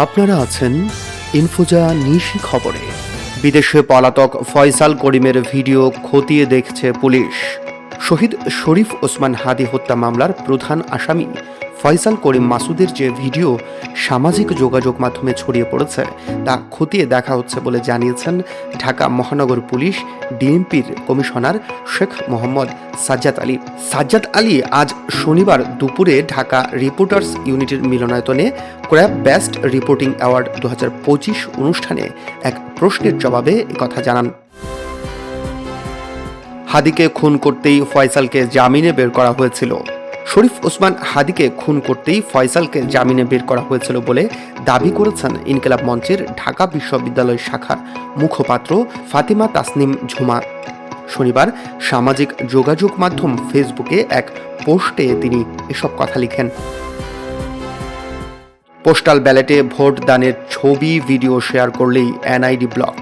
আপনারা আছেন ইনফোজা নিশি খবরে। বিদেশে পলাতক ফয়সাল করিমের ভিডিও খতিয়ে দেখছে পুলিশ। শহীদ শরীফ ওসমান হাদি হত্যা মামলার প্রধান আসামি ফয়সাল করিম মাসুদের যে ভিডিও সামাজিক যোগাযোগ মাধ্যমে ছড়িয়ে পড়েছে তা খতিয়ে দেখা হচ্ছে বলে জানিয়েছেন ঢাকা মহানগর পুলিশ ডিএমপির কমিশনার শেখ মোহাম্মদ সাজ্জাদ আলী। সাজ্জাদ আলী আজ শনিবার দুপুরে ঢাকা রিপোর্টার্স ইউনিটির মিলনায়তনে ক্র্যাব বেস্ট রিপোর্টিং অ্যাওয়ার্ড 2025 অনুষ্ঠানে এক প্রশ্নের জবাবে একথা জানান। হাদিকে খুন করতেই ফয়সালকে জামিনে বের করা হয়েছিল। শরীফ ওসমান হাদিকে খুন করতেই ফয়সালকে জামিনে বের করা হয়েছিল বলে দাবি করেছেন ইনকিলাব মঞ্চের ঢাকা বিশ্ববিদ্যালয় শাখার মুখপাত্র ফাতিমা তাসনিম ঝুমা। শনিবার সামাজিক যোগাযোগ মাধ্যম ফেসবুকে এক পোস্টে তিনি এসব কথা লিখেন। পোস্টাল ব্যালটে ভোট দানের ছবি ভিডিও শেয়ার করলেই এনআইডি ব্লক।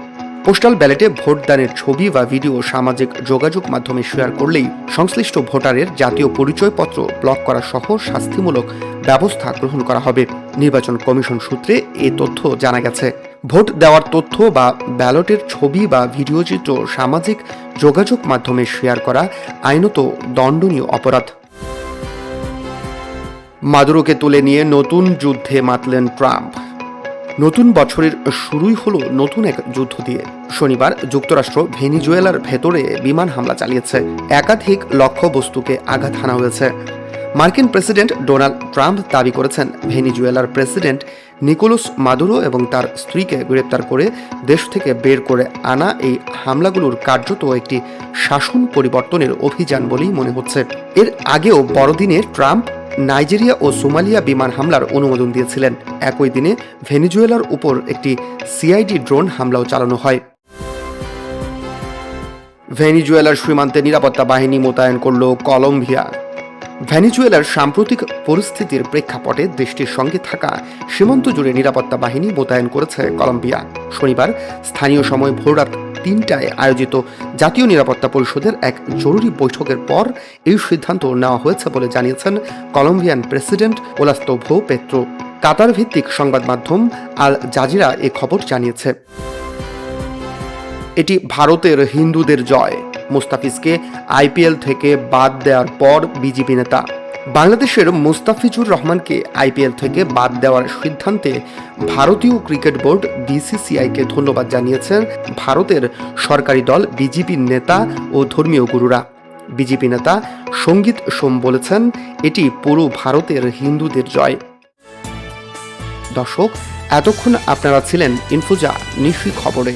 পোস্টাল ব্যালটে ভোটদানের ছবি বা ভিডিও সামাজিক যোগাযোগ মাধ্যমে শেয়ার করলেই সংশ্লিষ্ট ভোটারের জাতীয় পরিচয়পত্র ব্লক করা সহ শাস্তিমূলক ব্যবস্থা গ্রহণ করা হবে। নির্বাচন কমিশন সূত্রে এ তথ্য জানা গেছে। ভোট দেওয়ার তথ্য বা ব্যালটের ছবি বা ভিডিও চিত্র সামাজিক যোগাযোগ মাধ্যমে শেয়ার করা আইনত দণ্ডনীয় অপরাধ। মাদুরোকে তুলে নিয়ে নতুন যুদ্ধে মাতলেন ট্রাম্প। নতুন বছরের শুরুই হলো নতুন এক যুদ্ধ দিয়ে। শনিবার যুক্তরাষ্ট্র ভেনিজুয়েলার ভেতরে বিমান হামলা চালিয়েছে। একাধিক লক্ষ্যবস্তুকে আঘাত হানা হয়েছে। মার্কিন প্রেসিডেন্ট ডোনাল্ড ট্রাম্প দাবি করেছেন ভেনিজুয়েলার প্রেসিডেন্ট নিকোলাস মাদুরো এবং তার স্ত্রীকে গ্রেপ্তার করে দেশ থেকে বের করে আনা এই হামলাগুলোর কার্যত একটি শাসন পরিবর্তনের অভিযান বলেই মনে হচ্ছে। এর আগেও বড়দিনে ট্রাম্প নাইজেরিয়া ও সোমালিয়া বিমান হামলার অনুমোদন দিয়েছিলেন। একই দিনে ভেনিজুয়েলার উপর একটি সিআইডি ড্রোন হামলাও চালানো হয়। ভেনিজুয়েলার সীমান্তে নিরাপত্তা বাহিনী মোতায়েন করল কলম্বিয়া। ভেনিজুয়েলার সাম্প্রতিক পরিস্থিতির প্রেক্ষাপটে দেশটির সঙ্গে থাকা সীমান্ত জুড়ে নিরাপত্তা বাহিনী মোতায়েন করেছে কলম্বিয়া। শনিবার স্থানীয় সময় ভোররাত 3টায় আয়োজিত জাতীয় নিরাপত্তা পরিষদের এক জরুরি বৈঠকের পর এই সিদ্ধান্ত নেওয়া হয়েছে বলে জানিয়েছেন কলম্বিয়ান প্রেসিডেন্ট ওলাস্তোভো পেত্রো। কাতার ভিত্তিক সংবাদ মাধ্যম আল জাজিরা এ খবর জানিয়েছে। এটি ভারতের হিন্দুদের জয়। মুস্তাফিজকে আইপিএল থেকে বাদ দেওয়ার পর বিজেপি নেতা। বাংলাদেশের মুস্তাফিজুর রহমানকে আইপিএল থেকে বাদ দেওয়ার সিদ্ধান্তে ভারতীয় ক্রিকেট বোর্ড বিসিসিআইকে ধন্যবাদ জানিয়েছেন ভারতের সরকারি দল বিজেপির নেতা ও ধর্মীয় গুরুরা। বিজেপি নেতা সঙ্গীত সোম বলেছেন, এটি পুরো ভারতের হিন্দুদের জয়। দর্শক, এতক্ষণ আপনারা ছিলেন ইনফোজা নিশি খবরে।